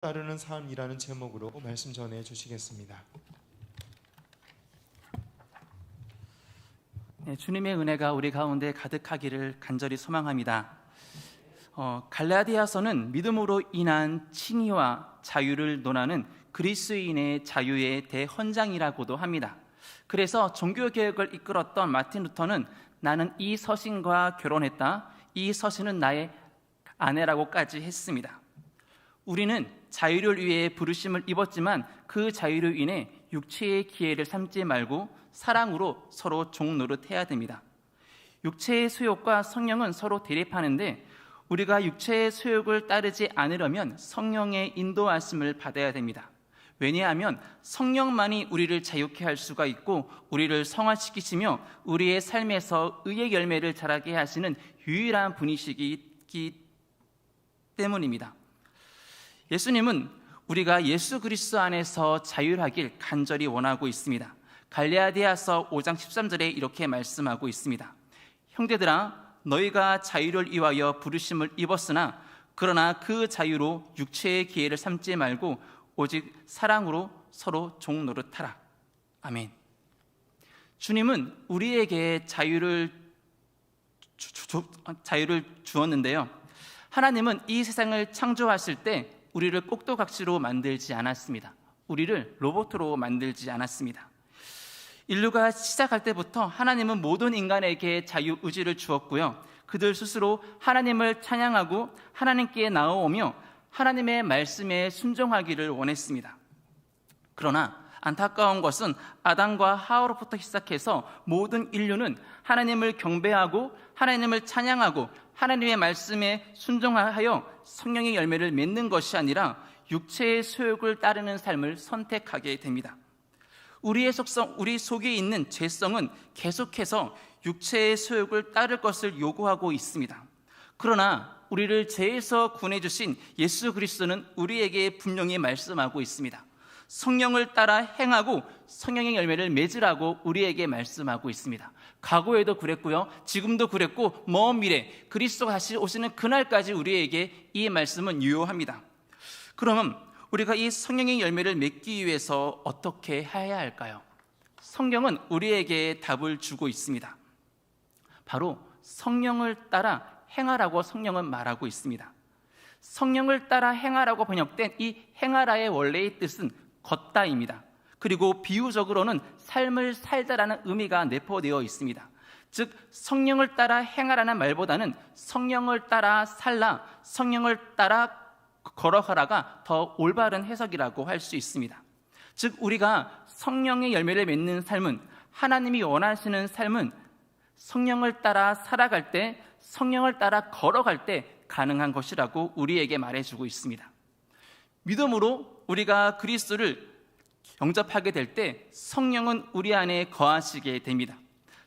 따르는 삶이라는 제목으로 말씀 전해 주시겠습니다. 네, 주님의 은혜가 우리 가운데 가득하기를 간절히 소망합니다. 갈라디아서는 믿음으로 인한 칭의와 자유를 논하는 그리스도인의 자유의 대헌장이라고도 합니다. 그래서 종교개혁을 이끌었던 마틴 루터는 나는 이 서신과 결혼했다, 이 서신은 나의 아내라고까지 했습니다. 우리는 자유를 위해 부르심을 입었지만 그 자유로 인해 육체의 기회를 삼지 말고 사랑으로 서로 종노릇해야 됩니다. 육체의 수욕과 성령은 서로 대립하는데 우리가 육체의 수욕을 따르지 않으려면 성령의 인도하심을 받아야 됩니다. 왜냐하면 성령만이 우리를 자유케 할 수가 있고 우리를 성화시키시며 우리의 삶에서 의의 열매를 자라게 하시는 유일한 분이시기 때문입니다. 예수님은 우리가 예수 그리스도 안에서 자유하길 간절히 원하고 있습니다. 갈라디아서 5장 13절에 이렇게 말씀하고 있습니다. 형제들아, 너희가 자유를 위하여 부르심을 입었으나 그러나 그 자유로 육체의 기회를 삼지 말고 오직 사랑으로 서로 종노릇하라. 아멘. 주님은 우리에게 자유를 주었는데요. 하나님은 이 세상을 창조하실 때 우리를 꼭두각시로 만들지 않았습니다. 우리를 로봇으로 만들지 않았습니다. 인류가 시작할 때부터 하나님은 모든 인간에게 자유의지를 주었고요. 그들 스스로 하나님을 찬양하고 하나님께 나아오며 하나님의 말씀에 순종하기를 원했습니다. 그러나 안타까운 것은 아담과 하와로부터 시작해서 모든 인류는 하나님을 경배하고 하나님을 찬양하고 하나님의 말씀에 순종하여 성령의 열매를 맺는 것이 아니라 육체의 소욕을 따르는 삶을 선택하게 됩니다. 우리의 속성, 우리 속에 있는 죄성은 계속해서 육체의 소욕을 따를 것을 요구하고 있습니다. 그러나 우리를 죄에서 구원해주신 예수 그리스도는 우리에게 분명히 말씀하고 있습니다. 성령을 따라 행하고 성령의 열매를 맺으라고 우리에게 말씀하고 있습니다. 과거에도 그랬고요, 지금도 그랬고 먼 미래 그리스도가 다시 오시는 그날까지 우리에게 이 말씀은 유효합니다. 그러면 우리가 이 성령의 열매를 맺기 위해서 어떻게 해야 할까요? 성경은 우리에게 답을 주고 있습니다. 바로 성령을 따라 행하라고 성령은 말하고 있습니다. 성령을 따라 행하라고 번역된 이 행하라의 원래의 뜻은 걷다입니다. 그리고 비유적으로는 삶을 살다라는 의미가 내포되어 있습니다. 즉 성령을 따라 행하라는 말보다는 성령을 따라 살라, 성령을 따라 걸어가라가 더 올바른 해석이라고 할 수 있습니다. 즉 우리가 성령의 열매를 맺는 삶은, 하나님이 원하시는 삶은 성령을 따라 살아갈 때, 성령을 따라 걸어갈 때 가능한 것이라고 우리에게 말해주고 있습니다. 믿음으로 우리가 그리스도를 영접하게 될 때 성령은 우리 안에 거하시게 됩니다.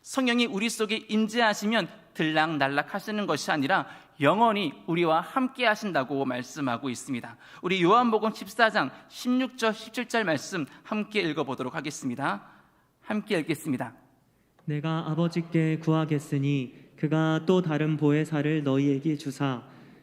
성령이 우리 속에 임재하시면 들락날락 하시는 것이 아니라 영원히 우리와 함께 하신다고 말씀하고 있습니다. 우리 요한복음 14장 16절 17절 말씀 함께 읽어보도록 하겠습니다. 함께 읽겠습니다. 내가 아버지께 구하겠으니 그가 또 다른 보혜사를 너희에게 주사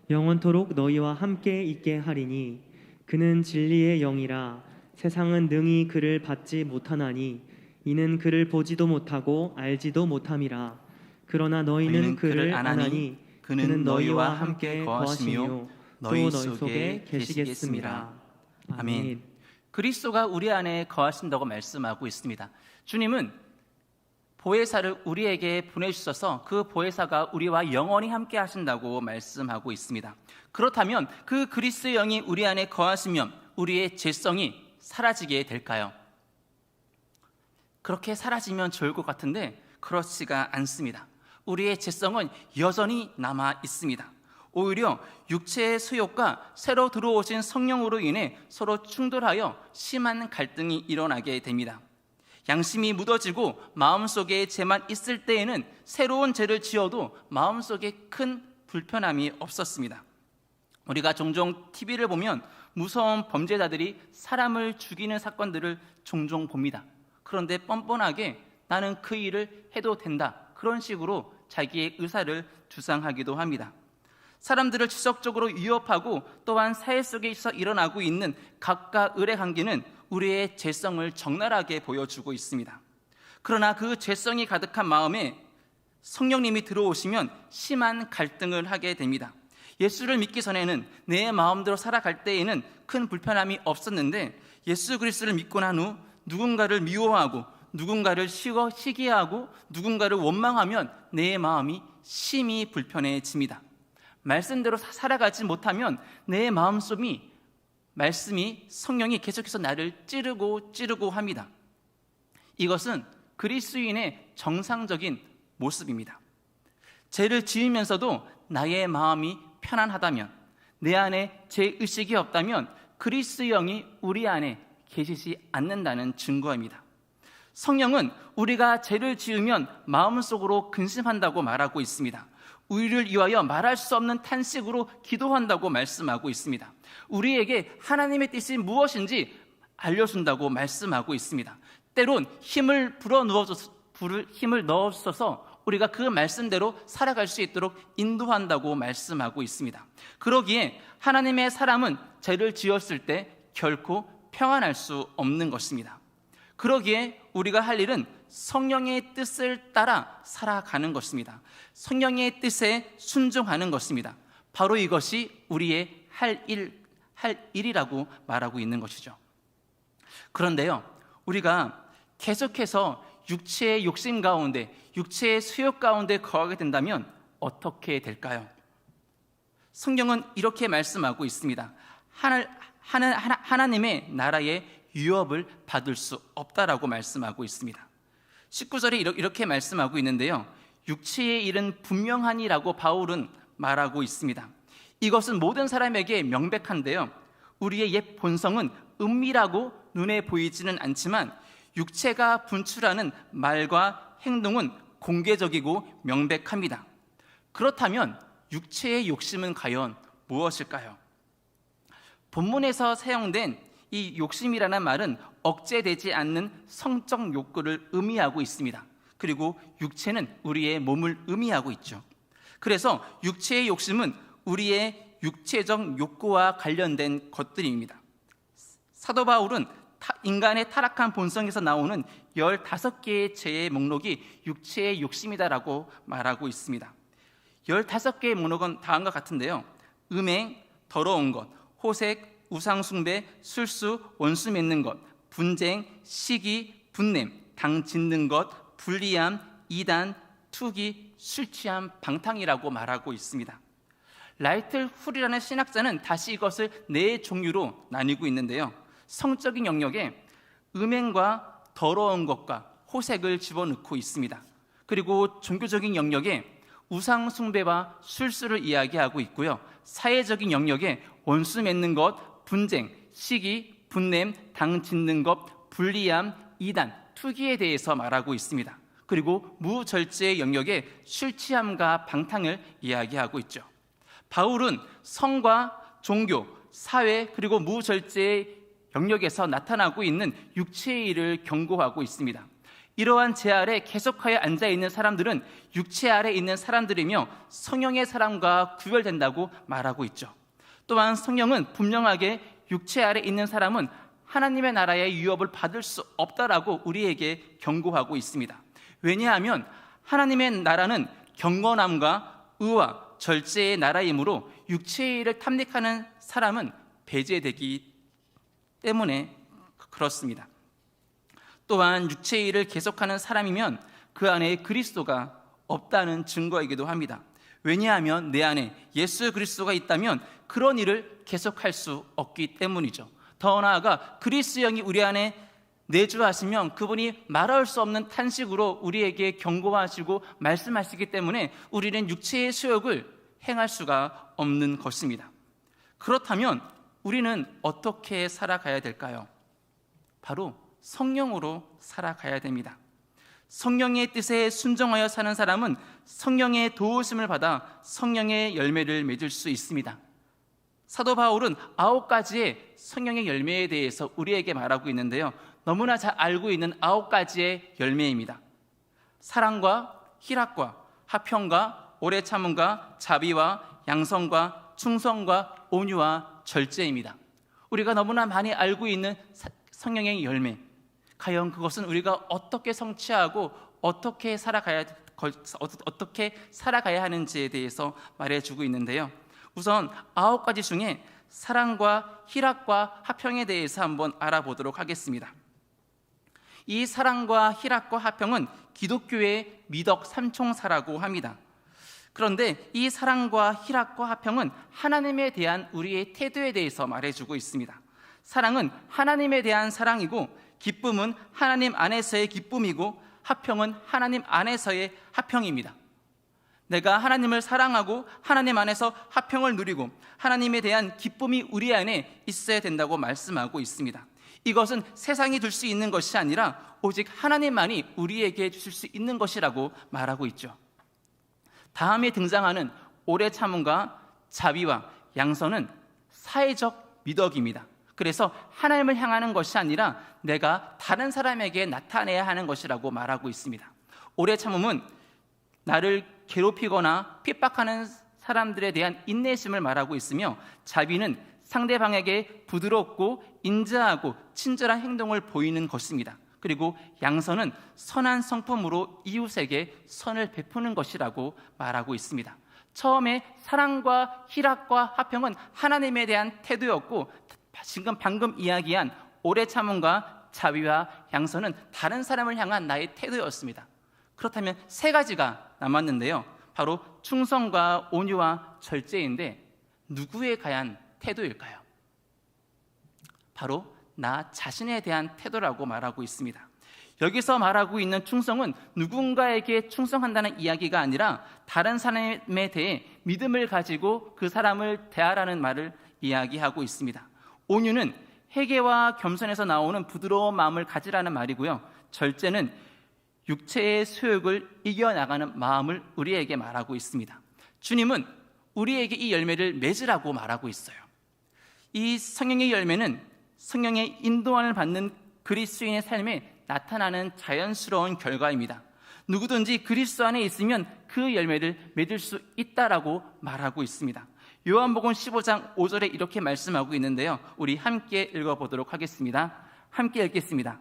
영원토록 너희와 함께 있게 하리니 그는 진리의 영이라. 세상은 능히 그를 받지 못하나니 이는 그를 보지도 못하고 알지도 못함이라. 그러나 너희는 그를 아나니 그는 너희와 함께 거하시며 너희 속에 계시겠습니다. 아멘. 그리스도가 우리 안에 거하신다고 말씀하고 있습니다. 주님은 보혜사를 우리에게 보내주셔서 그 보혜사가 우리와 영원히 함께 하신다고 말씀하고 있습니다. 그렇다면 그 그리스도의 영이 우리 안에 거하시면 우리의 죄성이 사라지게 될까요? 그렇게 사라지면 좋을 것 같은데 그렇지가 않습니다. 우리의 죄성은 여전히 남아 있습니다. 오히려 육체의 수욕과 새로 들어오신 성령으로 인해 서로 충돌하여 심한 갈등이 일어나게 됩니다. 양심이 묻어지고 마음속에 죄만 있을 때에는 새로운 죄를 지어도 마음속에 큰 불편함이 없었습니다. 우리가 종종 TV를 보면 무서운 범죄자들이 사람을 죽이는 사건들을 종종 봅니다. 그런데 뻔뻔하게 나는 그 일을 해도 된다, 그런 식으로 자기의 의사를 주장하기도 합니다. 사람들을 지속적으로 위협하고 또한 사회 속에서 일어나고 있는 각과 을의 관계는 우리의 죄성을 적나라하게 보여주고 있습니다. 그러나 그 죄성이 가득한 마음에 성령님이 들어오시면 심한 갈등을 하게 됩니다. 예수를 믿기 전에는 내 마음대로 살아갈 때에는 큰 불편함이 없었는데 예수 그리스도를 믿고 난 후 누군가를 미워하고 누군가를 시기하고 누군가를 원망하면 내 마음이 심히 불편해집니다. 말씀대로 살아가지 못하면 내 마음속이 말씀이 성령이 계속해서 나를 찌르고 합니다. 이것은 그리스도인의 정상적인 모습입니다. 죄를 지으면서도 나의 마음이 편안하다면, 내 안에 죄의식이 없다면 그리스도의 영이 우리 안에 계시지 않는다는 증거입니다. 성령은 우리가 죄를 지으면 마음속으로 근심한다고 말하고 있습니다. 우리를 위하여 말할 수 없는 탄식으로 기도한다고 말씀하고 있습니다. 우리에게 하나님의 뜻이 무엇인지 알려준다고 말씀하고 있습니다. 때론 힘을 넣어줘서 우리가 그 말씀대로 살아갈 수 있도록 인도한다고 말씀하고 있습니다. 그러기에 하나님의 사람은 죄를 지었을 때 결코 평안할 수 없는 것입니다. 그러기에 우리가 할 일은 성령의 뜻을 따라 살아가는 것입니다. 성령의 뜻에 순종하는 것입니다. 바로 이것이 우리의 할 일이라고 말하고 있는 것이죠. 그런데요, 우리가 계속해서 육체의 욕심 가운데, 육체의 수욕 가운데 거하게 된다면 어떻게 될까요? 성경은 이렇게 말씀하고 있습니다. 하나님의 나라의 유업을 받을 수 없다라고 말씀하고 있습니다. 19절에 이렇게 말씀하고 있는데요, 육체의 일은 분명하니라고 바울은 말하고 있습니다. 이것은 모든 사람에게 명백한데요, 우리의 옛 본성은 은밀하고 눈에 보이지는 않지만 육체가 분출하는 말과 행동은 공개적이고 명백합니다. 그렇다면 육체의 욕심은 과연 무엇일까요? 본문에서 사용된 이 욕심이라는 말은 억제되지 않는 성적 욕구를 의미하고 있습니다. 그리고 육체는 우리의 몸을 의미하고 있죠. 그래서 육체의 욕심은 우리의 육체적 욕구와 관련된 것들입니다. 사도 바울은 인간의 타락한 본성에서 나오는 15개의 죄의 목록이 육체의 욕심이다라고 말하고 있습니다. 15개의 목록은 다음과 같은데요, 음행, 더러운 것, 호색, 우상숭배, 술수, 원수 맺는 것, 분쟁, 시기, 분냄, 당 짓는 것, 불리함, 이단, 투기, 술 취함, 방탕이라고 말하고 있습니다. 라이틀 훌이라는 신학자는 다시 이것을 4종류로 나뉘고 있는데요, 성적인 영역에 음행과 더러운 것과 호색을 집어넣고 있습니다. 그리고 종교적인 영역에 우상 숭배와 술수를 이야기하고 있고요, 사회적인 영역에 원수 맺는 것, 분쟁, 시기, 분냄, 당 짓는 것, 불리함, 이단, 투기에 대해서 말하고 있습니다. 그리고 무절제의 영역에 술 취함과 방탕을 이야기하고 있죠. 바울은 성과 종교, 사회 그리고 무절제의 영역에서 나타나고 있는 육체의 일을 경고하고 있습니다. 이러한 제 아래 계속하여 앉아있는 사람들은 육체 아래 있는 사람들이며 성령의 사람과 구별된다고 말하고 있죠. 또한 성령은 분명하게 육체 아래 있는 사람은 하나님의 나라의 유업을 받을 수 없다라고 우리에게 경고하고 있습니다. 왜냐하면 하나님의 나라는 경건함과 의와 절제의 나라이므로 육체의 일을 탐닉하는 사람은 배제되기 때문에 그렇습니다. 또한 육체의 일을 계속하는 사람이면 그 안에 그리스도가 없다는 증거이기도 합니다. 왜냐하면 내 안에 예수 그리스도가 있다면 그런 일을 계속할 수 없기 때문이죠. 더 나아가 그리스도 영이 우리 안에 내주하시면 그분이 말할 수 없는 탄식으로 우리에게 경고하시고 말씀하시기 때문에 우리는 육체의 수욕을 행할 수가 없는 것입니다. 그렇다면 우리는 어떻게 살아가야 될까요? 바로 성령으로 살아가야 됩니다. 성령의 뜻에 순종하여 사는 사람은 성령의 도우심을 받아 성령의 열매를 맺을 수 있습니다. 사도 바울은 9가지의 성령의 열매에 대해서 우리에게 말하고 있는데요, 너무나 잘 알고 있는 9가지의 열매입니다. 사랑과 희락과 화평과 오래 참음과 자비와 양선과 충성과 온유와 절제입니다. 우리가 너무나 많이 알고 있는 성령의 열매, 과연 그것은 우리가 어떻게 성취하고 어떻게 살아가야 하는지에 대해서 말해주고 있는데요. 우선 9가지 중에 사랑과 희락과 화평에 대해서 한번 알아보도록 하겠습니다. 이 사랑과 희락과 화평은 기독교의 미덕 삼총사라고 합니다. 그런데 이 사랑과 희락과 화평은 하나님에 대한 우리의 태도에 대해서 말해주고 있습니다. 사랑은 하나님에 대한 사랑이고, 기쁨은 하나님 안에서의 기쁨이고, 화평은 하나님 안에서의 화평입니다. 내가 하나님을 사랑하고 하나님 안에서 화평을 누리고 하나님에 대한 기쁨이 우리 안에 있어야 된다고 말씀하고 있습니다. 이것은 세상이 줄 수 있는 것이 아니라 오직 하나님만이 우리에게 주실 수 있는 것이라고 말하고 있죠. 다음에 등장하는 오래 참음과 자비와 양선은 사회적 미덕입니다. 그래서 하나님을 향하는 것이 아니라 내가 다른 사람에게 나타내야 하는 것이라고 말하고 있습니다. 오래 참음은 나를 괴롭히거나 핍박하는 사람들에 대한 인내심을 말하고 있으며, 자비는 상대방에게 부드럽고 인자하고 친절한 행동을 보이는 것입니다. 그리고 양선은 선한 성품으로 이웃에게 선을 베푸는 것이라고 말하고 있습니다. 처음에 사랑과 희락과 화평은 하나님에 대한 태도였고, 방금 이야기한 오래 참음과 자비와 양선은 다른 사람을 향한 나의 태도였습니다. 그렇다면 3가지가 남았는데요. 바로 충성과 온유와 절제인데, 누구에 대한 태도일까요? 바로 나 자신에 대한 태도라고 말하고 있습니다. 여기서 말하고 있는 충성은 누군가에게 충성한다는 이야기가 아니라 다른 사람에 대해 믿음을 가지고 그 사람을 대하라는 말을 이야기하고 있습니다. 온유는 회개와 겸손에서 나오는 부드러운 마음을 가지라는 말이고요. 절제는 육체의 소욕을 이겨나가는 마음을 우리에게 말하고 있습니다. 주님은 우리에게 이 열매를 맺으라고 말하고 있어요. 이 성령의 열매는 성령의 인도함을 받는 그리스도인의 삶에 나타나는 자연스러운 결과입니다. 누구든지 그리스도 안에 있으면 그 열매를 맺을 수 있다라고 말하고 있습니다. 요한복음 15장 5절에 이렇게 말씀하고 있는데요. 우리 함께 읽어보도록 하겠습니다. 함께 읽겠습니다.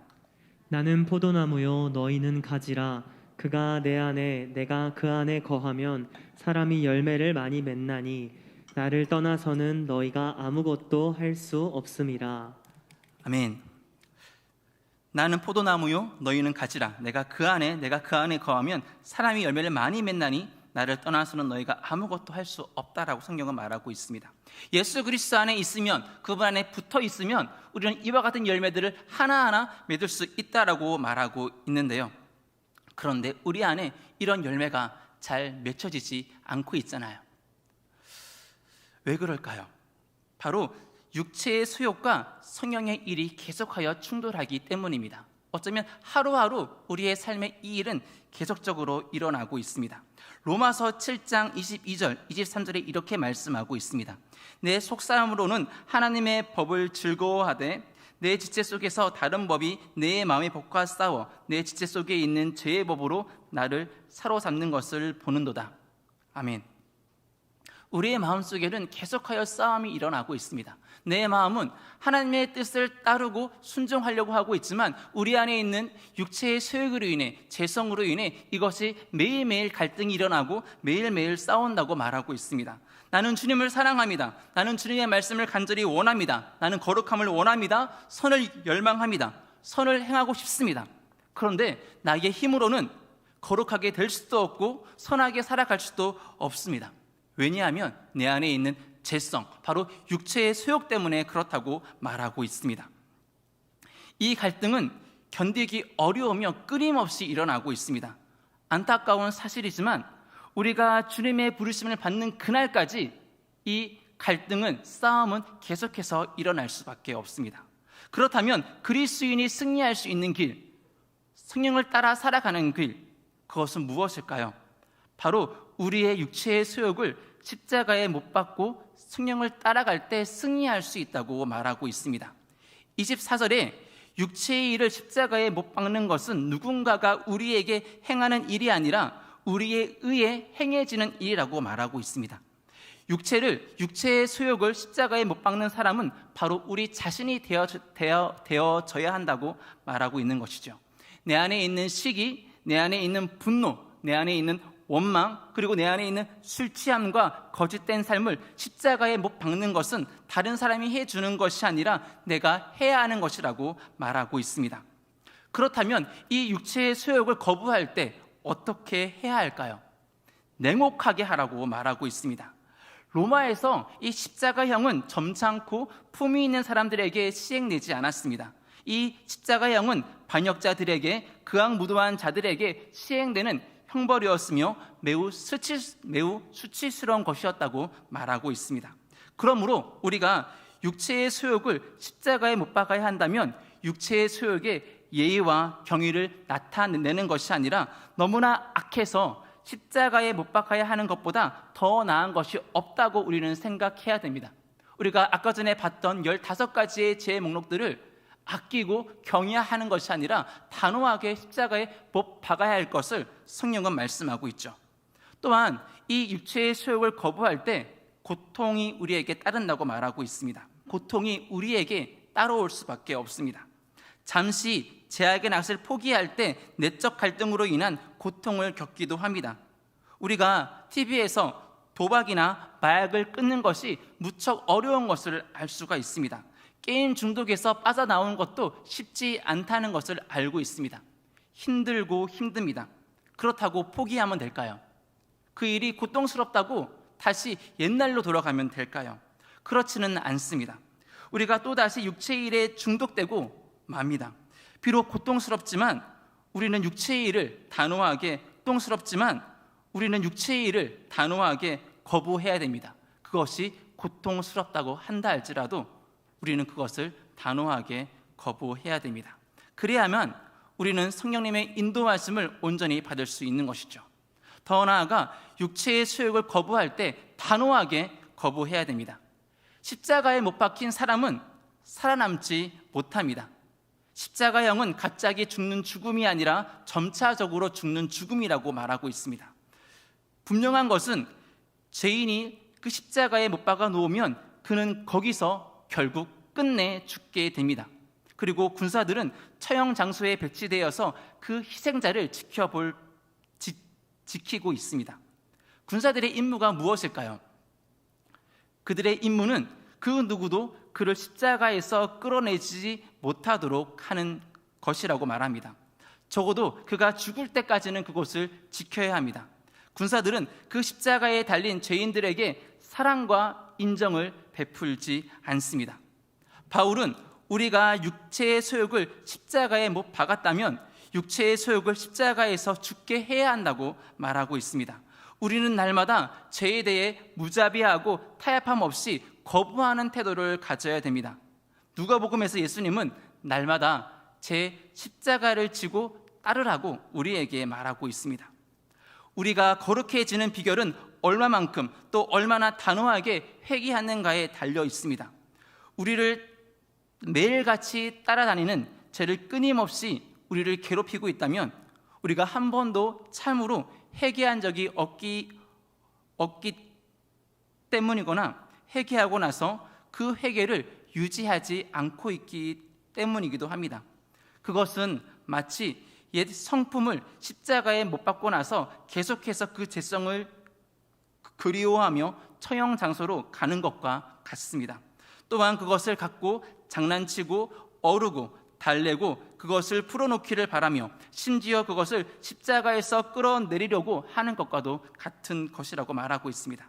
나는 포도나무요 너희는 가지라. 그가 내 안에 내가 그 안에 거하면 사람이 열매를 많이 맺나니 나를 떠나서는 너희가 아무것도 할 수 없음이라. 아멘. 나는 포도나무요 너희는 가지라. 내가 그 안에 거하면 사람이 열매를 많이 맺나니 나를 떠나서는 너희가 아무것도 할 수 없다라고 성경은 말하고 있습니다. 예수 그리스도 안에 있으면, 그분 안에 붙어 있으면 우리는 이와 같은 열매들을 하나하나 맺을 수 있다라고 말하고 있는데요. 그런데 우리 안에 이런 열매가 잘 맺혀지지 않고 있잖아요. 왜 그럴까요? 바로 육체의 소욕과 성령의 일이 계속하여 충돌하기 때문입니다. 어쩌면 하루하루 우리의 삶의 이 일은 계속적으로 일어나고 있습니다. 로마서 7장 22절, 23절에 이렇게 말씀하고 있습니다. 내 속사람으로는 하나님의 법을 즐거워하되 내 지체 속에서 다른 법이 내 마음의 법과 싸워 내 지체 속에 있는 죄의 법으로 나를 사로잡는 것을 보는도다. 아멘. 우리의 마음속에는 계속하여 싸움이 일어나고 있습니다. 내 마음은 하나님의 뜻을 따르고 순종하려고 하고 있지만 우리 안에 있는 육체의 소욕으로 인해, 죄성으로 인해 이것이 매일매일 갈등이 일어나고 매일매일 싸운다고 말하고 있습니다. 나는 주님을 사랑합니다. 나는 주님의 말씀을 간절히 원합니다. 나는 거룩함을 원합니다. 선을 열망합니다. 선을 행하고 싶습니다. 그런데 나의 힘으로는 거룩하게 될 수도 없고 선하게 살아갈 수도 없습니다. 왜냐하면 내 안에 있는 죄성, 바로 육체의 소욕 때문에 그렇다고 말하고 있습니다. 이 갈등은 견디기 어려우며 끊임없이 일어나고 있습니다. 안타까운 사실이지만 우리가 주님의 부르심을 받는 그날까지 이 갈등은, 싸움은 계속해서 일어날 수밖에 없습니다. 그렇다면 그리스도인이 승리할 수 있는 길, 성령을 따라 살아가는 길, 그것은 무엇일까요? 바로 우리의 육체의 소욕을 십자가에 못 박고 성령을 따라갈 때 승리할 수 있다고 말하고 있습니다. 24절에 육체의 일을 십자가에 못 박는 것은 누군가가 우리에게 행하는 일이 아니라 우리에 의해 행해지는 일이라고 말하고 있습니다. 육체의 소욕을 십자가에 못 박는 사람은 바로 우리 자신이 되어져야 한다고 말하고 있는 것이죠. 내 안에 있는 시기, 내 안에 있는 분노, 내 안에 있는 원망, 그리고 내 안에 있는 술 취함과 거짓된 삶을 십자가에 못 박는 것은 다른 사람이 해주는 것이 아니라 내가 해야 하는 것이라고 말하고 있습니다. 그렇다면 이 육체의 소욕을 거부할 때 어떻게 해야 할까요? 냉혹하게 하라고 말하고 있습니다. 로마에서 이 십자가형은 점잖고 품위 있는 사람들에게 시행되지 않았습니다. 이 십자가형은 반역자들에게, 그악무도한 자들에게 시행되는 형벌이었으며 매우 수치스러운 것이었다고 말하고 있습니다. 그러므로 우리가 육체의 소욕을 십자가에 못 박아야 한다면 육체의 소욕에 예의와 경의를 나타내는 것이 아니라 너무나 악해서 십자가에 못 박아야 하는 것보다 더 나은 것이 없다고 우리는 생각해야 됩니다. 우리가 아까 전에 봤던 15가지의 죄의 목록들을 아끼고 경외하는 것이 아니라 단호하게 십자가에 못 박아야 할 것을 성령은 말씀하고 있죠. 또한 이 육체의 소욕을 거부할 때 고통이 우리에게 따른다고 말하고 있습니다. 고통이 우리에게 따라올 수밖에 없습니다. 잠시 제약의 낯을 포기할 때 내적 갈등으로 인한 고통을 겪기도 합니다. 우리가 TV에서 도박이나 마약을 끊는 것이 무척 어려운 것을 알 수가 있습니다. 게임 중독에서 빠져나오는 것도 쉽지 않다는 것을 알고 있습니다. 힘들고 힘듭니다. 그렇다고 포기하면 될까요? 그 일이 고통스럽다고 다시 옛날로 돌아가면 될까요? 그렇지는 않습니다. 우리가 또다시 육체의 일에 중독되고 맙니다. 비록 고통스럽지만 우리는 육체의 일을 단호하게 거부해야 됩니다. 그것이 고통스럽다고 한다 할지라도 우리는 그것을 단호하게 거부해야 됩니다. 그래야만 우리는 성령님의 인도 말씀을 온전히 받을 수 있는 것이죠. 더 나아가 육체의 소욕을 거부할 때 단호하게 거부해야 됩니다. 십자가에 못 박힌 사람은 살아남지 못합니다. 십자가형은 갑자기 죽는 죽음이 아니라 점차적으로 죽는 죽음이라고 말하고 있습니다. 분명한 것은 죄인이 그 십자가에 못 박아 놓으면 그는 거기서 결국 끝내 죽게 됩니다. 그리고 군사들은 처형 장소에 배치되어서 그 희생자를 지키고 있습니다. 군사들의 임무가 무엇일까요? 그들의 임무는 그 누구도 그를 십자가에서 끌어내지 못하도록 하는 것이라고 말합니다. 적어도 그가 죽을 때까지는 그곳을 지켜야 합니다. 군사들은 그 십자가에 달린 죄인들에게 사랑과 인정을 베풀지 않습니다. 바울은 우리가 육체의 소욕을 십자가에 못 박았다면 육체의 소욕을 십자가에서 죽게 해야 한다고 말하고 있습니다. 우리는 날마다 죄에 대해 무자비하고 타협함 없이 거부하는 태도를 가져야 됩니다. 누가복음에서 예수님은 날마다 제 십자가를 지고 따르라고 우리에게 말하고 있습니다. 우리가 거룩해지는 비결은 얼마만큼 또 얼마나 단호하게 회개하는가에 달려 있습니다. 우리를 매일같이 따라다니는 죄를 끊임없이 우리를 괴롭히고 있다면 우리가 한 번도 참으로 회개한 적이 없기 때문이거나 회개하고 나서 그 회개를 유지하지 않고 있기 때문이기도 합니다. 그것은 마치 옛 성품을 십자가에 못 박고 나서 계속해서 그 죄성을 그리워하며 처형 장소로 가는 것과 같습니다. 또한 그것을 갖고 장난치고 어르고 달래고 그것을 풀어놓기를 바라며 심지어 그것을 십자가에서 끌어내리려고 하는 것과도 같은 것이라고 말하고 있습니다.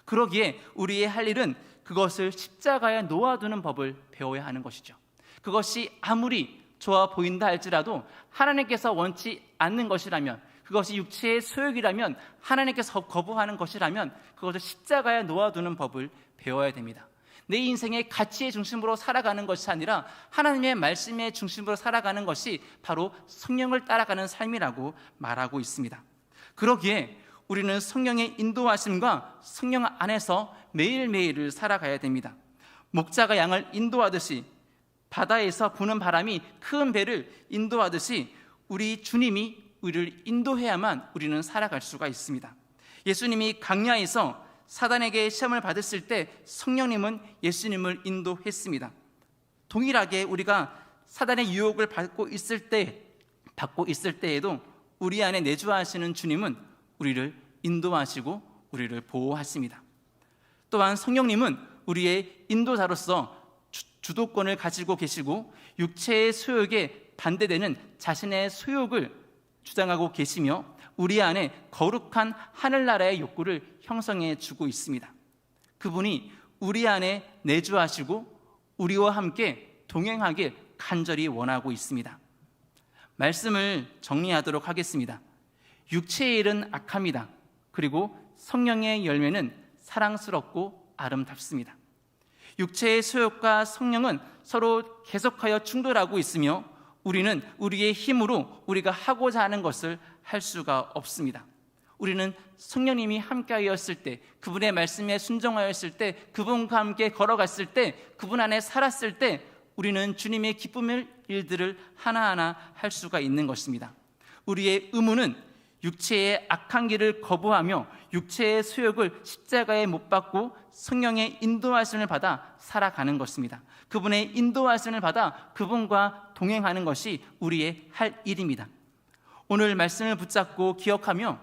그러기에 우리의 할 일은 그것을 십자가에 놓아두는 법을 배워야 하는 것이죠. 그것이 아무리 좋아 보인다 할지라도 하나님께서 원치 않는 것이라면, 그것이 육체의 소욕이라면, 하나님께서 거부하는 것이라면 그것을 십자가에 놓아두는 법을 배워야 됩니다. 내 인생의 가치의 중심으로 살아가는 것이 아니라 하나님의 말씀의 중심으로 살아가는 것이 바로 성령을 따라가는 삶이라고 말하고 있습니다. 그러기에 우리는 성령의 인도하심과 성령 안에서 매일매일을 살아가야 됩니다. 목자가 양을 인도하듯이, 바다에서 부는 바람이 큰 배를 인도하듯이 우리 주님이 우리를 인도해야만 우리는 살아갈 수가 있습니다. 예수님이 광야에서 사단에게 시험을 받았을 때 성령님은 예수님을 인도했습니다. 동일하게 우리가 사단의 유혹을 받고 있을 때에도 우리 안에 내주하시는 주님은 우리를 인도하시고 우리를 보호하십니다. 또한 성령님은 우리의 인도자로서 주도권을 가지고 계시고 육체의 소욕에 반대되는 자신의 소욕을 주장하고 계시며 우리 안에 거룩한 하늘나라의 욕구를 형성해 주고 있습니다. 그분이 우리 안에 내주하시고 우리와 함께 동행하길 간절히 원하고 있습니다. 말씀을 정리하도록 하겠습니다. 육체의 일은 악합니다. 그리고 성령의 열매는 사랑스럽고 아름답습니다. 육체의 소욕과 성령은 서로 계속하여 충돌하고 있으며 우리는 우리의 힘으로 우리가 하고자 하는 것을 할 수가 없습니다. 우리는 성령님이 함께하였을 때, 그분의 말씀에 순종하였을 때, 그분과 함께 걸어갔을 때, 그분 안에 살았을 때 우리는 주님의 기쁨의 일들을 하나하나 할 수가 있는 것입니다. 우리의 의무는 육체의 악한 길을 거부하며 육체의 소욕을 십자가에 못 박고 성령의 인도하심을 받아 살아가는 것입니다. 그분의 인도하심을 받아 그분과 동행하는 것이 우리의 할 일입니다. 오늘 말씀을 붙잡고 기억하며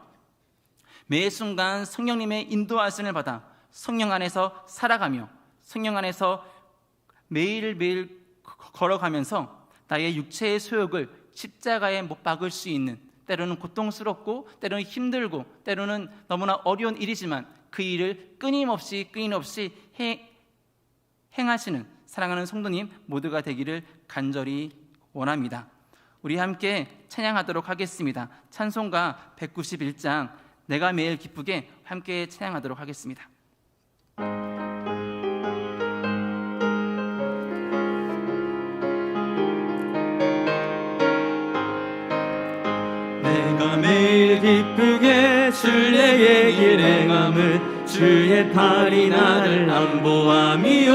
매 순간 성령님의 인도하심을 받아 성령 안에서 살아가며 성령 안에서 매일매일 걸어가면서 나의 육체의 소욕을 십자가에 못 박을 수 있는, 때로는 고통스럽고 때로는 힘들고 때로는 너무나 어려운 일이지만 그 일을 끊임없이 행하시는 사랑하는 성도님 모두가 되기를 간절히 원합니다. 우리 함께 찬양하도록 하겠습니다. 찬송가 191장 내가 매일 기쁘게 함께 찬양하도록 하겠습니다. 내가 매일 기쁘게 순례의 길 행함은 주의 팔이 나를 안보함이요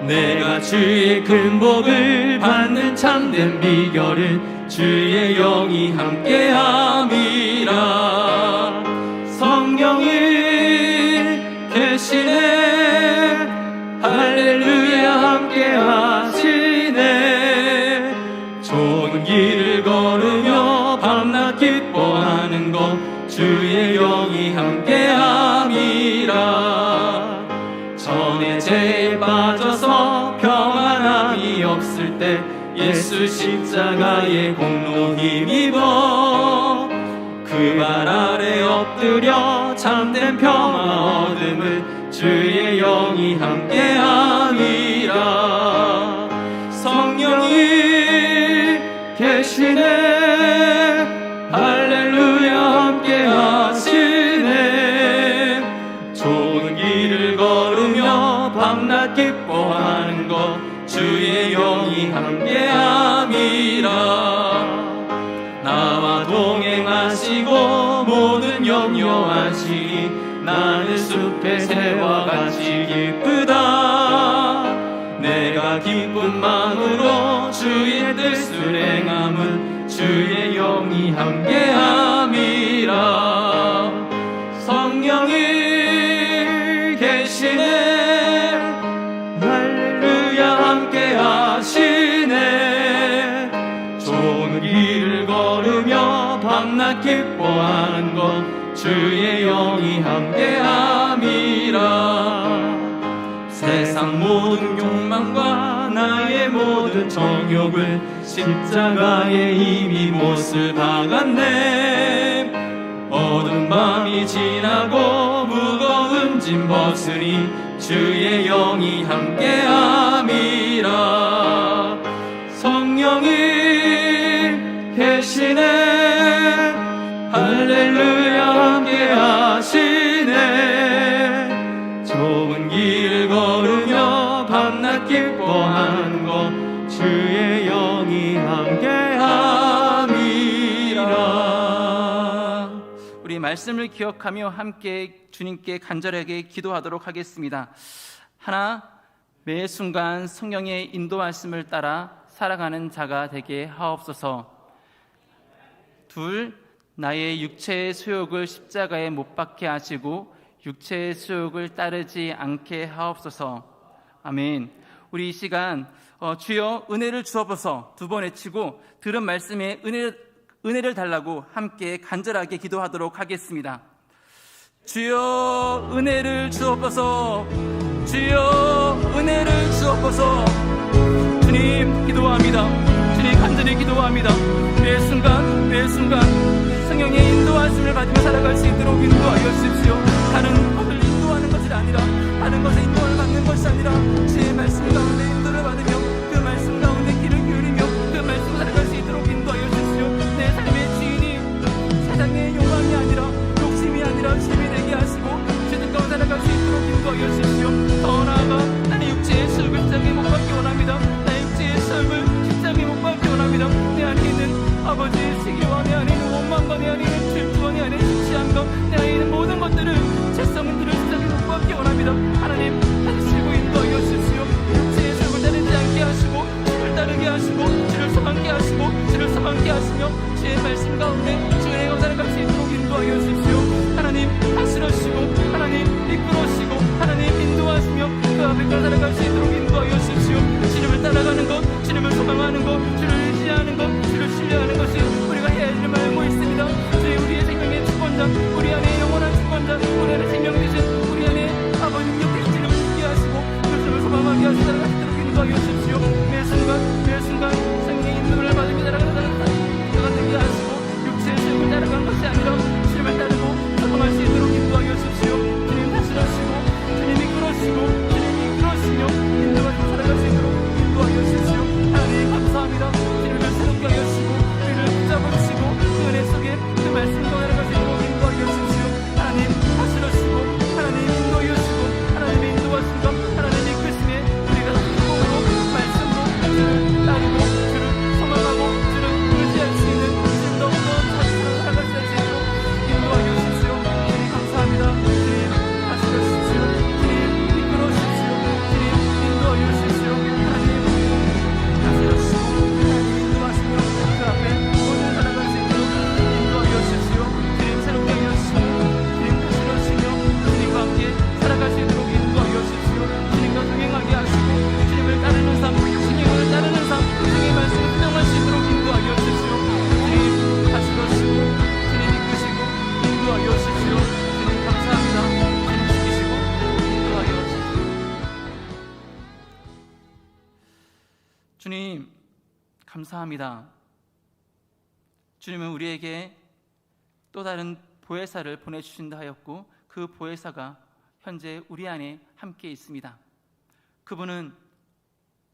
내가 주의 큰 복을 받는 참된 비결은 주의 영이 함께함이라 성령이 계시네 할렐루야 함께하시네 좋은 길을 걸으며 밤낮 기뻐하는 것 주의 영이 함께함이라 전에 죄에 빠져서 평안함이 없을 때 예수 십자가의 공로 힘입어 그 발 아래 엎드려 참된 평화 얻음은 주의 영이 함께함이라 성령이 계시네 할렐루야 함께하시네 좋은 길을 걸으며 밤낮 기뻐하는 것 주의 영이 함께함이라 나와 동행하시고 모든 염려하시니 나는 숲의 새와 같이 기쁘다 내가 기쁜 마음으로 주의 뜻을 행함은 주의 영이 함께함이라 성령이 계시네 할렐루야 함께하시네 좋은 길을 걸으며 밤낮 기뻐하는 것 주의 영이 함께함이라 세상 모든 욕망과 나의 모든 정욕을 십자가에 이미 못을 박았네 어두운 밤이 지나고 무거운 짐 벗으니 주의 영이 함께함이라 성령이 계시네 할렐루야 함께하시네 좋은 길 걸으며 밤낮 기뻐하는 것 주의 영이 함께함이라 우리 말씀을 기억하며 함께 주님께 간절하게 기도하도록 하겠습니다. 하나, 매 순간 성령의 인도하심을 따라 살아가는 자가 되게 하옵소서. 둘, 나의 육체의 소욕을 십자가에 못 박게 하시고 육체의 수욕을 따르지 않게 하옵소서. 아멘. 우리 이 시간 주여 은혜를 주옵소서 두 번 외치고 들은 말씀에 은혜를 달라고 함께 간절하게 기도하도록 하겠습니다. 주여 은혜를 주옵소서. 주여 은혜를 주옵소서. 주님 기도합니다. 주님 간절히 기도합니다. 매 순간 매 순간 성령의 인도하심을 받으며 살아갈 수 있도록 인도하여 주십시오. 다른 것을 인도하는 것이 아니라, 다른 것에 인도를 받는 것이 아니라 주의 말씀 가운데 인도를 받으며 그 말씀 가운데 귀를 기울이며 그 말씀을 살아갈 수 있도록 인도하여 주십시오. 내 삶의 주인이 세상의 욕망이 아니라, 욕심이 아니라 힘이 되게 하시고 주 뜻가운데 살아갈 수 있도록 인도하여 주십시오. 더 나아가 나의 육체의 수욕을 십자가에 못 박기 원합니다. 나의 육체의 수욕을 십자가에 못 박기 원합니다. 내 안에 있는 아버지의 시기와 내 안에 있는 원망과 내 안에 있는 질투와 내 안에 있는 시시함과 내 안에 있는 모든 것들을 죄성들을 십자가에 못 박기 원합니다. 하나님 다시고 인도하여 주십시오. 육체의 수욕을 따르지 않게 하시고 주를 따르게 하시고 주를 소망케 하시고 주를 소망케 하시며 주의 말씀 가운데 주의 은혜가 살아갈 수 있도록 인도하여 주십시오. 하나님 다스려주시고 하나님 이끌어주시고 하나님 인도하시며 그 앞에 살아갈 수 있도록 인도하여 주십시오. 주님을 따라가는 것, 주님을 소망하는 것, 주를 의지하는 것, 주를 신뢰하는 것이 우리가 해야 할 일을 알고 있습니다. 주의 우리의 생명의 주권자, 우리 안에 영원한 주권자, 우리 안에 생명 되신 우리 안에 아버지 능력 주님을 믿게 하시고 그것을 소망하게 하시고 살아갈 수 있도록 인도하여 주십시오. 매 순간 매 순간 생명의 인도를 받으며 살아가는 자가 되게 하시고 육체의 수욕을 따라가는 것이 아니라 주님을 따르고 소망할 수 있도록 인도하여 주십시오. 주님 다스려주시고 주님 이끌어주시고 주님 이끌어주시며 인도하시고 살아갈 수 있도록 인도하여 주십시오. 하나님 감사합니다. 주님을 새롭게 하여 주시고 우리를 붙잡아 주시고 그 은혜 속에 그 말씀과 살아갈 수 있도록 인도하여 주십시오. 하나님 다스려주시고 하나님 인도하여 주시고 하나님의 인도하심과 하나님의 이끄심에 우리가 행복으로 말씀으로 주를 따르고 주를 소망하고 주를 의지할 수 있는 주님 더욱더 자신으로 살아갈 수 있도록 인도하여 주십시오. 주님 감사합니다. 주님 다스려주십시오. 주님 이끌어 주십시오. 주님 인도하여 주십시오. 하나님 다스려주시고 하나님 인도하시며 그 앞에 모든 살아갈 수 있도록 인도하여 주십시오. 주님 새롭게 하여 주시고 주님 다스려주시며 주님과 함께 살아갈 수 있도록 인도하여 주십시오. 주님과 동행하게 하시고 주님을 따르는 삶, 주님을 따르는 삶, 주님의 말씀을 순종할 수 있도록 인도하여 주십시오. 주님 다스려주시고 주님 이끄시고 인도하여 주십시오. 주님 감사합니다. 주님 지키시고 인도하여 주십시오. 주님 감사합니다. 주님은 우리에게 또 다른 보혜사를 보내주신다 하였고 그 보혜사가 현재 우리 안에 함께 있습니다. 그분은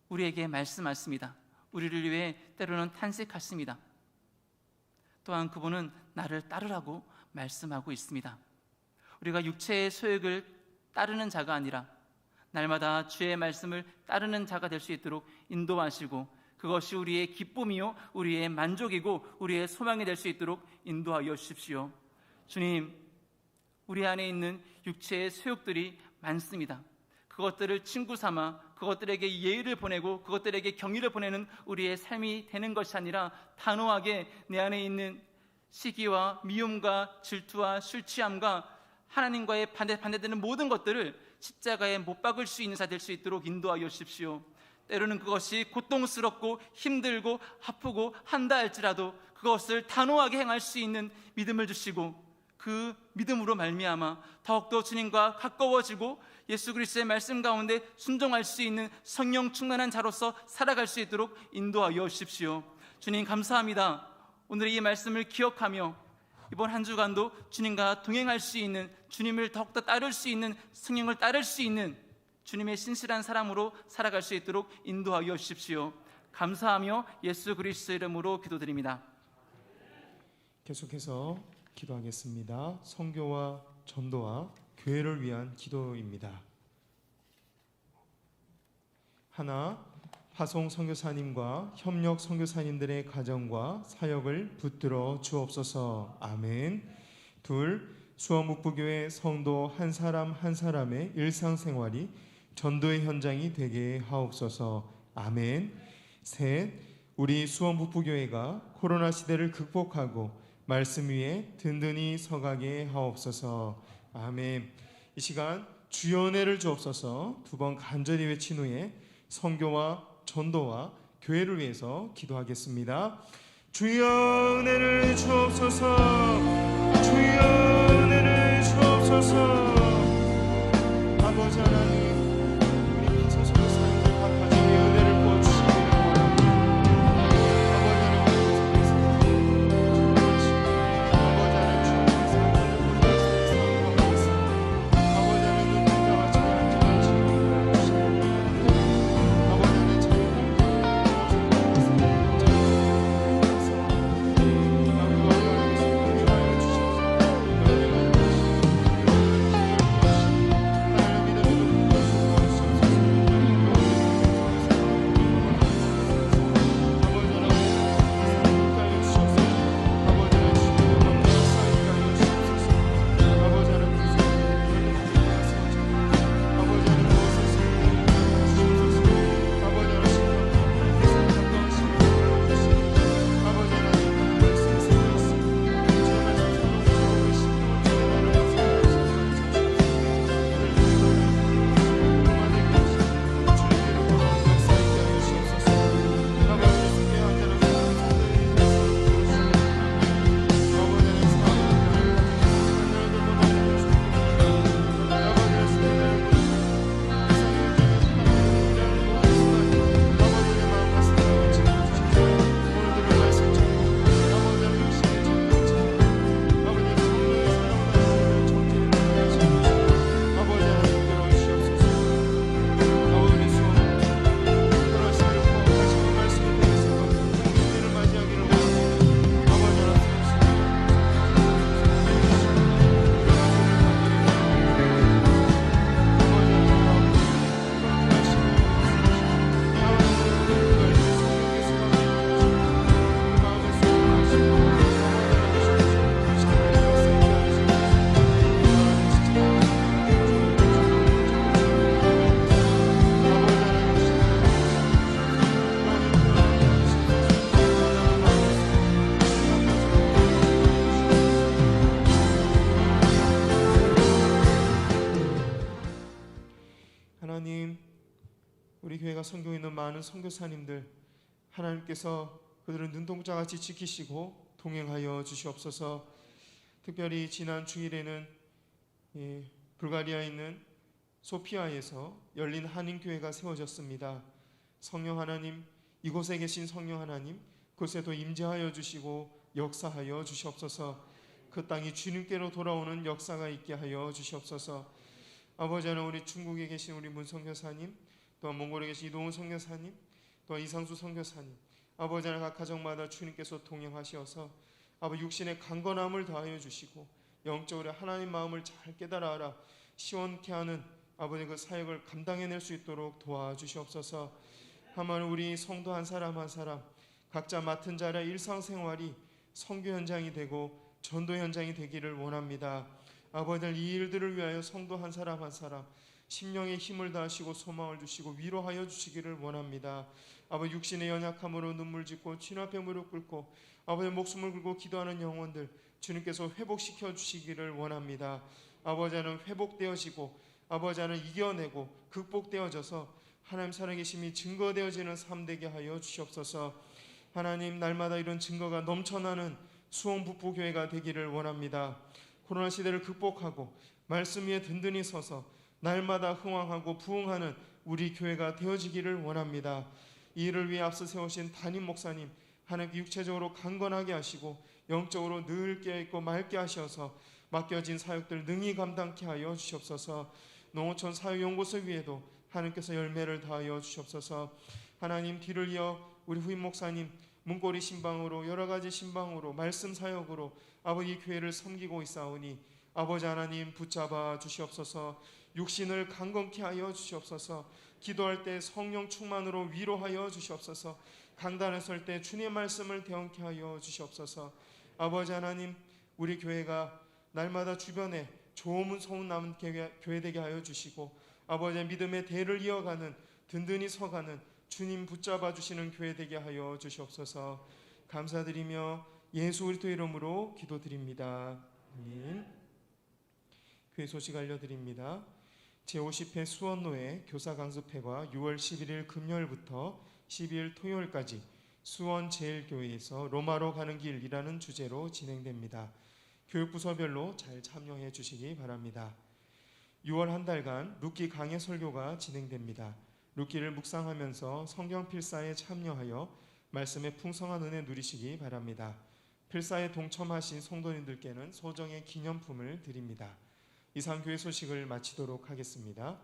우리에게 말씀하십니다. 우리를 위해 때로는 탄식하십니다. 또한 그분은 나를 따르라고 말씀하고 있습니다. 우리가 육체의 소욕을 따르는 자가 아니라 날마다 주의 말씀을 따르는 자가 될 수 있도록 인도하시고 그것이 우리의 기쁨이요 우리의 만족이고 우리의 소망이 될 수 있도록 인도하여 주십시오. 주님, 우리 안에 있는 육체의 소욕들이 많습니다. 그것들을 친구 삼아 그것들에게 예의를 보내고 그것들에게 경의를 보내는 우리의 삶이 되는 것이 아니라 단호하게 내 안에 있는 시기와 미움과 질투와 술 취함과 하나님과의 반대되는 모든 것들을 십자가에 못 박을 수 있는 자 될 수 있도록 인도하여 주십시오. 때로는 그것이 고통스럽고 힘들고 아프고 한다 할지라도 그것을 단호하게 행할 수 있는 믿음을 주시고 그 믿음으로 말미암아 더욱더 주님과 가까워지고 예수 그리스도의 말씀 가운데 순종할 수 있는 성령 충만한 자로서 살아갈 수 있도록 인도하여 주십시오. 주님 감사합니다. 오늘 이 말씀을 기억하며 이번 한 주간도 주님과 동행할 수 있는, 주님을 더욱더 따를 수 있는, 성령을 따를 수 있는 주님의 신실한 사람으로 살아갈 수 있도록 인도하여 주십시오. 감사하며 예수 그리스도 이름으로 기도드립니다. 계속해서 기도하겠습니다. 선교와 전도와 교회를 위한 기도입니다. 하나, 파송 선교사님과 협력 선교사님들의 가정과 사역을 붙들어 주옵소서. 아멘. 둘, 수원북부교회 성도 한 사람 한 사람의 일상생활이 전도의 현장이 되게 하옵소서. 아멘. 셋, 우리 수원북부교회가 코로나 시대를 극복하고 말씀 위에 든든히 서가게 하옵소서. 아멘. 이 시간 주여 은혜를 주옵소서 두 번 간절히 외친 후에 선교와 전도와 교회를 위해서 기도하겠습니다. 주여 은혜를 주옵소서, 주여 은혜를 주옵소서. 아버지 하나님, 우리 피처소의 사람들 각 가정에 은혜를 부어주시기를 원합니다. 아버지 하나님, 아버지 하나님 주님의 사랑을 보내주시기 위해서 아버지 하나님 눈동자와 찬양하는 지혜를 주시기 바랍니다. 아버지 하나님 하나님, 우리 교회가 섬기고 있는 많은 선교사님들 하나님께서 그들을 눈동자같이 지키시고 동행하여 주시옵소서. 특별히 지난 주일에는 불가리아에 있는 소피아에서 열린 한인교회가 세워졌습니다. 성령 하나님, 이곳에 계신 성령 하나님, 그곳에도 임재하여 주시고 역사하여 주시옵소서. 그 땅이 주님께로 돌아오는 역사가 있게 하여 주시옵소서. 아버지 하나님, 우리 중국에 계신 우리 문 선교사님, 또한 몽골에 계신 이동훈 선교사님, 또한 이상수 선교사님, 아버지 하나님 각 가정마다 주님께서 동행하시어서 아버지 육신의 강건함을 더하여 주시고 영적으로 하나님 마음을 잘 깨달아 시원케 하는 아버지 그 사역을 감당해낼 수 있도록 도와주시옵소서. 하나님, 우리 성도 한 사람 한 사람 각자 맡은 자라 일상생활이 선교 현장이 되고 전도 현장이 되기를 원합니다. 아버지 이 일들을 위하여 성도 한 사람 한 사람 심령의 힘을 다하시고 소망을 주시고 위로하여 주시기를 원합니다. 아버지 육신의 연약함으로 눈물 짓고 주님 앞에 무릎 꿇고 아버지 목숨을 걸고 기도하는 영혼들 주님께서 회복시켜 주시기를 원합니다. 아버지 하나님 회복되어지고 아버지 하나님 이겨내고 극복되어져서 하나님 살아계심이 증거되어지는 삶 되게 하여 주시옵소서. 하나님 날마다 이런 증거가 넘쳐나는 수원북부교회가 되기를 원합니다. 코로나 시대를 극복하고 말씀 위에 든든히 서서 날마다 흥왕하고 부흥하는 우리 교회가 되어지기를 원합니다. 이 일을 위해 앞서 세우신 담임 목사님 하나님 육체적으로 강건하게 하시고 영적으로 늘 깨어있고 맑게 하셔서 맡겨진 사역들 능히 감당케 하여 주시옵소서. 농어촌 사역연구소 위에도 하나님께서 열매를 다하여 주시옵소서. 하나님 뒤를 이어 우리 후임 목사님 문고리 신방으로 여러가지 신방으로 말씀 사역으로 아버지 교회를 섬기고 있사오니 아버지 하나님 붙잡아 주시옵소서. 육신을 강건케 하여 주시옵소서. 기도할 때 성령 충만으로 위로하여 주시옵소서. 강단에 설 때 주님의 말씀을 대언케 하여 주시옵소서. 아버지 하나님 우리 교회가 날마다 주변에 좋은 소문 남은 교회 되게 하여 주시고 아버지의 믿음의 대를 이어가는 든든히 서가는 주님 붙잡아 주시는 교회 되게 하여 주시옵소서. 감사드리며 예수 그리스도 이름으로 기도드립니다. 아멘. 교회 소식 알려드립니다. 제50회 수원노회 교사 강습회가 6월 11일 금요일부터 12일 토요일까지 수원 제일교회에서 로마로 가는 길이라는 주제로 진행됩니다. 교육부서별로 잘 참여해 주시기 바랍니다. 6월 한 달간 룻기 강해 설교가 진행됩니다. 룻기를 묵상하면서 성경 필사에 참여하여 말씀의 풍성한 은혜 누리시기 바랍니다. 필사에 동참하신 성도님들께는 소정의 기념품을 드립니다. 이상 교회 소식을 마치도록 하겠습니다.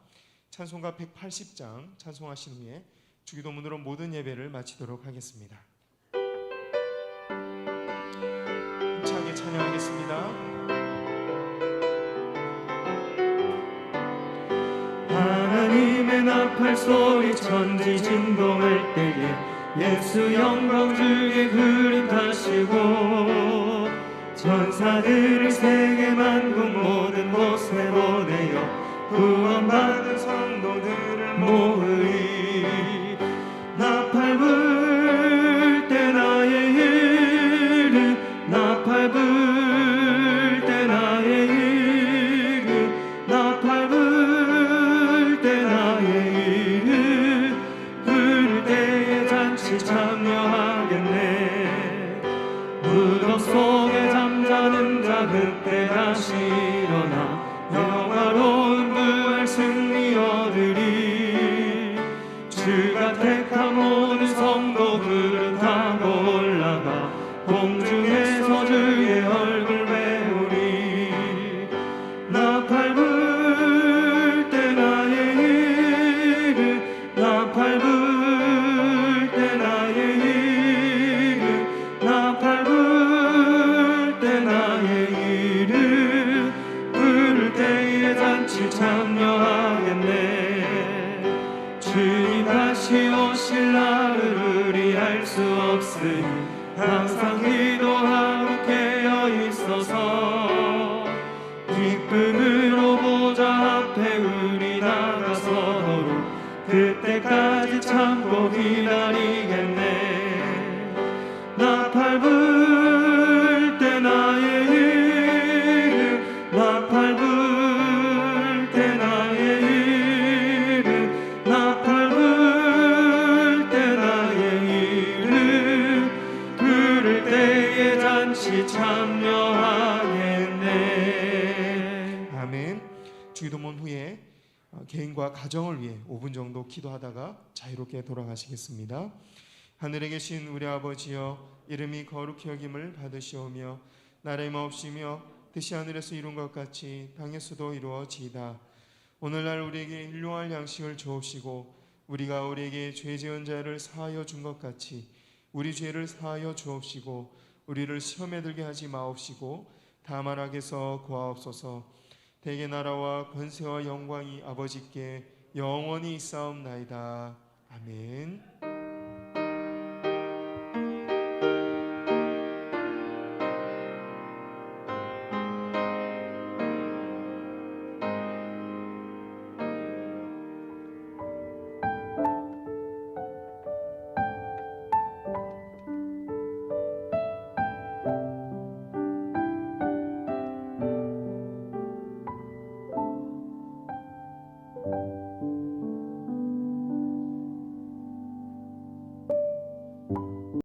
찬송가 180장 찬송하신 후에 주기도문으로 모든 예배를 마치도록 하겠습니다. 힘차게 찬양하겠습니다. 하나님의 나팔 소리 천지 진동할 때에 예수 영광 주의 그림 타시고 천사들을 세계 만국 모든 곳에 보내어 구원받은 성도들을 모으리. 나팔 불 때 나의 이름 나팔 불 때 나의 이름 나팔 불 때 나의 이름 부를 때에 잔치 참여하겠네. 무덤 속에 잠자는 자 그때 다시 일어나 영화로운 부활 승리 얻으리. 주가 택한 모든 성도 그릇 타고 올라가 공중에서 주의 얼굴 배우리. 나팔 불 때 나의 이름 나팔 불 때 나의 이름 나팔 불 때 나의 이름 부를 때에 잔치 참여하겠네. 주님 다시 오실 날을 우리 알 수 없으니 항상 기도하고 깨어 있어서 기쁨으로 보좌 앞에 우리 나가서로 그때까지 참고 기다리겠네. 나팔 불 때 나의 이름 나팔 불 때 나의 이름 나팔 불 때 나의 이름 부를 때에 잔치 참여하겠네. 아멘. 주기도문 후에 개인과 가정을 위해 5분 정도 기도하다가 자유롭게 돌아가시겠습니다. 하늘에 계신 우리 아버지여, 이름이 거룩히 여김을 받으시오며 나라의 마옵시며 뜻이 하늘에서 이룬 것 같이 땅에서도 이루어지이다. 오늘날 우리에게 일용할 양식을 주옵시고 우리가 우리에게 죄 지은 자를 사하여 준 것 같이 우리 죄를 사하여 주옵시고 우리를 시험에 들게 하지 마옵시고 다만 악에서 구하옵소서. 대개 나라와 권세와 영광이 아버지께 영원히 있사옵나이다. 아멘.